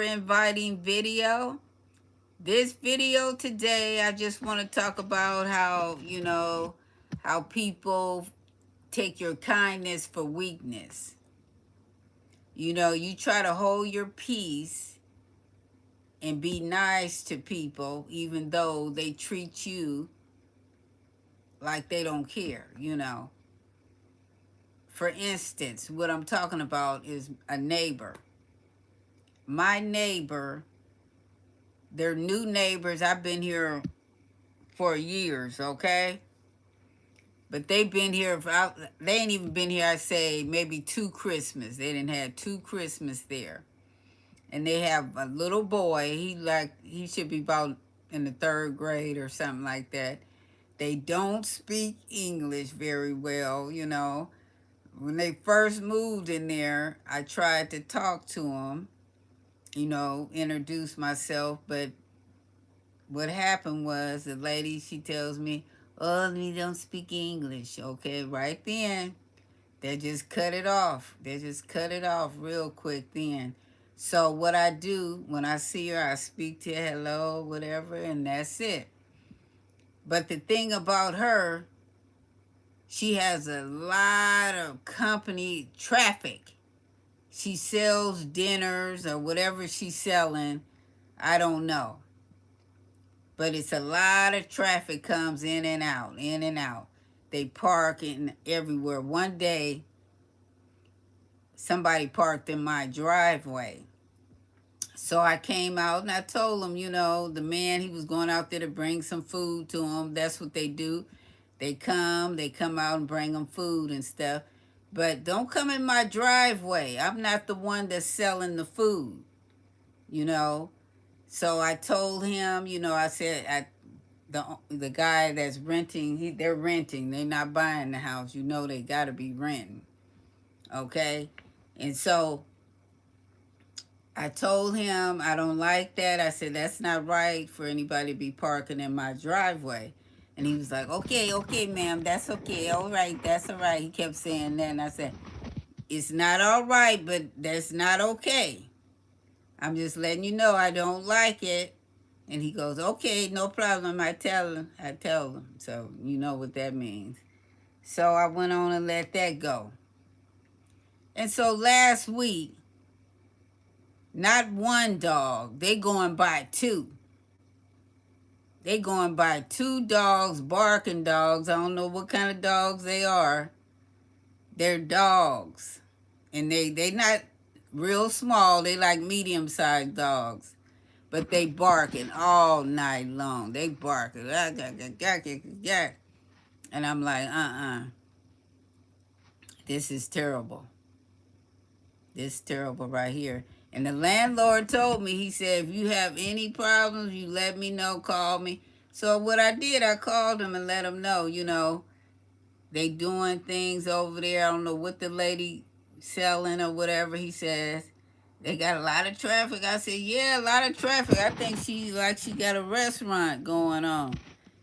another inviting video. This video today, I just want to talk about how, how people take your kindness for weakness. You try to hold your peace and be nice to people, even though they treat you like they don't care. For instance, what I'm talking about is a neighbor. My neighbor, they're new neighbors. I've been here for years, okay? But they've been here, they ain't even been here, I say, maybe 2 Christmas. They didn't have 2 Christmas there. And they have a little boy. He should be about in the 3rd grade or something like that. They don't speak English very well. When they first moved in there, I tried to talk to them, introduce myself, but what happened was the lady, she tells me, oh, we don't speak English. Okay, right then, they just cut it off. They just cut it off real quick then. So what I do, when I see her, I speak to her, hello, whatever, and that's it. But the thing about her, she has a lot of company traffic. She sells dinners or whatever she's selling. I don't know. But it's a lot of traffic comes in and out, in and out. They park in everywhere. One day, somebody parked in my driveway. So I came out and I told him, the man, he was going out there to bring some food to him. That's what they do. They come out and bring them food and stuff. But don't come in my driveway. I'm not the one that's selling the food, you know. So I told him, I said, the guy that's renting, they're renting. They're not buying the house. They got to be renting, okay? And so I told him I don't like that. I said, that's not right for anybody to be parking in my driveway. And he was like, okay, ma'am, that's okay. All right, that's all right. He kept saying that. And I said, it's not all right, but that's not okay. I'm just letting you know I don't like it. And he goes, okay, no problem. I tell him. So you know what that means. So I went on and let that go. And so last week, not one dog, they going by two. They going by 2 dogs, barking dogs. I don't know what kind of dogs they are. They're dogs. And they not real small. They like medium-sized dogs. But they barking all night long. They barking. And I'm like, this is terrible. This is terrible right here. And the landlord told me, he said, if you have any problems, you let me know, call me. So what I did, I called him and let him know, they doing things over there. I don't know what the lady selling or whatever he says. They got a lot of traffic. I said, yeah, a lot of traffic. I think she got a restaurant going on.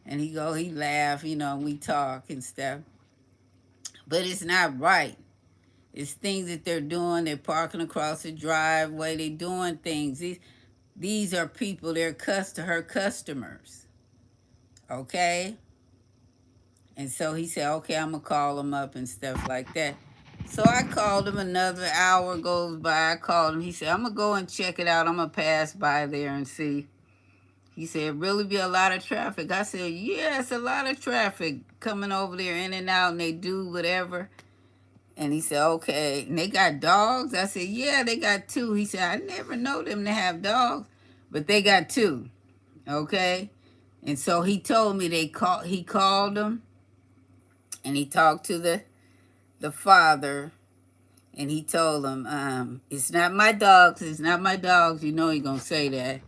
And he laugh, we talk and stuff. But it's not right. It's things that they're doing. They're parking across the driveway. They're doing things. These are people, they're her customers. Okay? And so he said, okay, I'm going to call them up and stuff like that. So I called him. Another hour goes by. I called him. He said, I'm going to go and check it out. I'm going to pass by there and see. He said, really be a lot of traffic? I said, yeah, it's a lot of traffic coming over there in and out, and they do whatever. And he said, okay. And they got dogs? I said, yeah, they got 2. He said, I never know them to have dogs, but they got 2. Okay? And so he told me he called them, and he talked to the father, and he told him, it's not my dogs. It's not my dogs. He going to say that.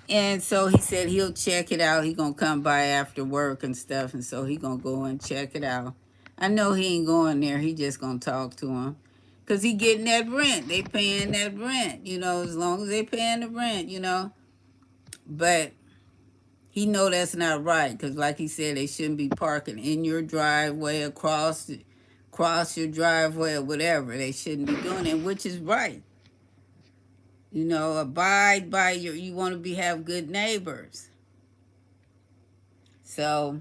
And so he said he'll check it out. He going to come by after work and stuff, and so he going to go and check it out. I know he ain't going there. He just going to talk to him. Because he getting that rent. They paying that rent, as long as they paying the rent, But he know that's not right. Because like he said, they shouldn't be parking in your driveway, across your driveway or whatever. They shouldn't be doing it, which is right. You know, abide by your, you want to be, have good neighbors. So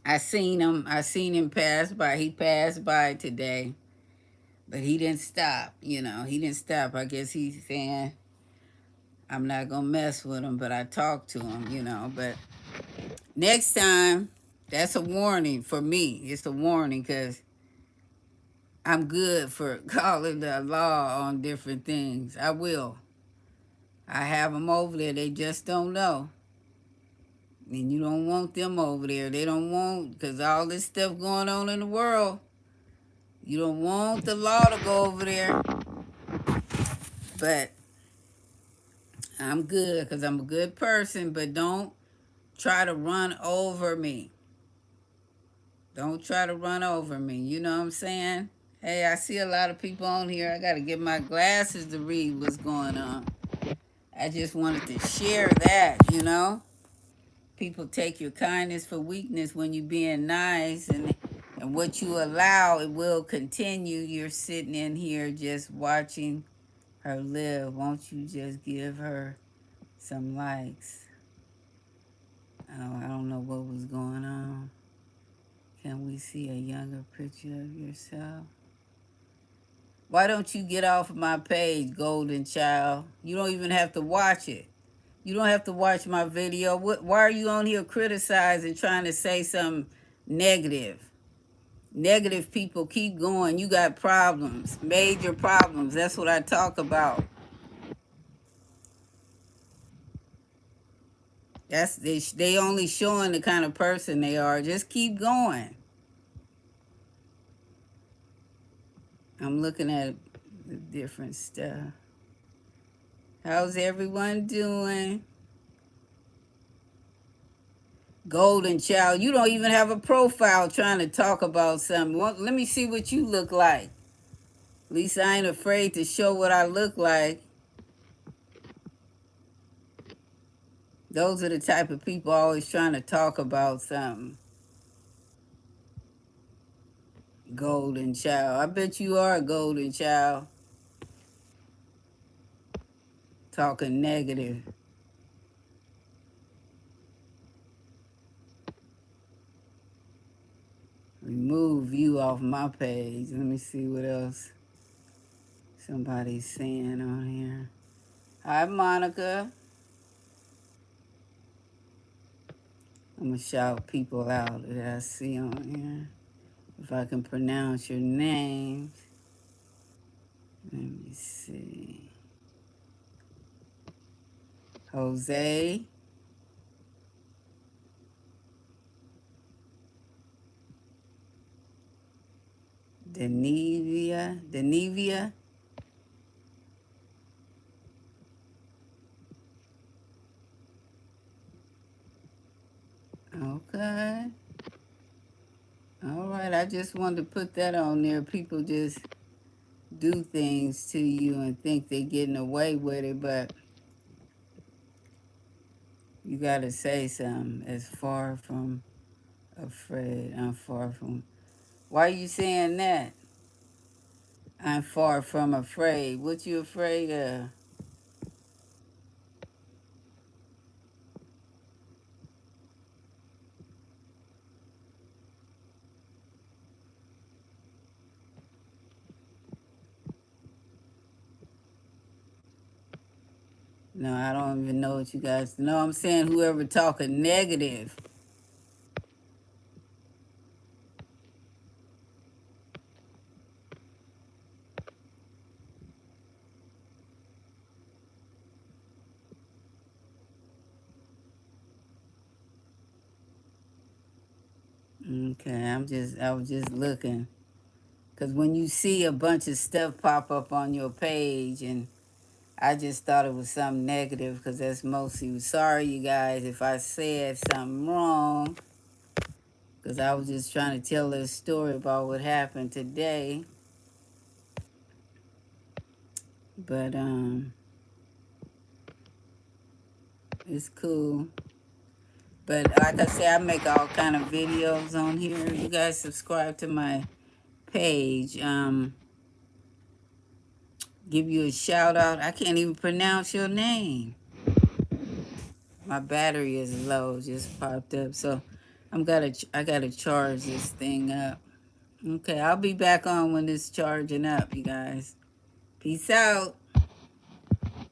I seen him pass by. He passed by today, but he didn't stop. You know, he didn't stop. I guess he's saying, I'm not gonna mess with him, but I talked to him, you know. But next time, that's a warning for me. It's a warning because I'm good for calling the law on different things. I will. I have them over there. They just don't know. And you don't want them over there. They don't want, because all this stuff going on in the world, you don't want the law to go over there. But I'm good because I'm a good person, but don't try to run over me. Don't try to run over me. You know what I'm saying? Hey, I see a lot of people on here. I got to get my glasses to read what's going on. I just wanted to share that, you know? People take your kindness for weakness when you're being nice, and what you allow, it will continue. You're sitting in here just watching her live. Won't you just give her some likes? Oh, I don't know what was going on. Can we see a younger picture of yourself? Why don't you get off of my page, Golden Child? You don't even have to watch it. You don't have to watch my video. Why are you on here criticizing, trying to say something negative? Negative people, keep going. You got problems, major problems. That's what I talk about. That's they only showing the kind of person they are. Just keep going. I'm looking at the different stuff. How's everyone doing? Golden Child, you don't even have a profile trying to talk about something. Let me see what you look like. At least I ain't afraid to show what I look like. Those are the type of people always trying to talk about something. Golden Child. I bet you are a golden child. Talking negative. Remove you off my page. Let me see what else somebody's saying on here. Hi, Monica. I'm going to shout people out that I see on here. If I can pronounce your names. Let me see. Jose. Denevia. Okay. All right. I just wanted to put that on there. People just do things to you and think they're getting away with it, but you got to say something. As far from afraid. I'm far from. Why are you saying that? I'm far from afraid. What you afraid of? No, I don't even know what you guys know. I'm saying whoever talking negative. Okay, I was just looking. Because when you see a bunch of stuff pop up on your page, and I just thought it was something negative, because that's mostly, sorry you guys if I said something wrong, because I was just trying to tell a story about what happened today. But it's cool. But like I say, I make all kind of videos on here. You guys subscribe to my page. give you a shout out. I can't even pronounce your name. My battery is low, just popped up. So I gotta charge this thing up. Okay, I'll be back on when it's charging up, you guys. Peace out.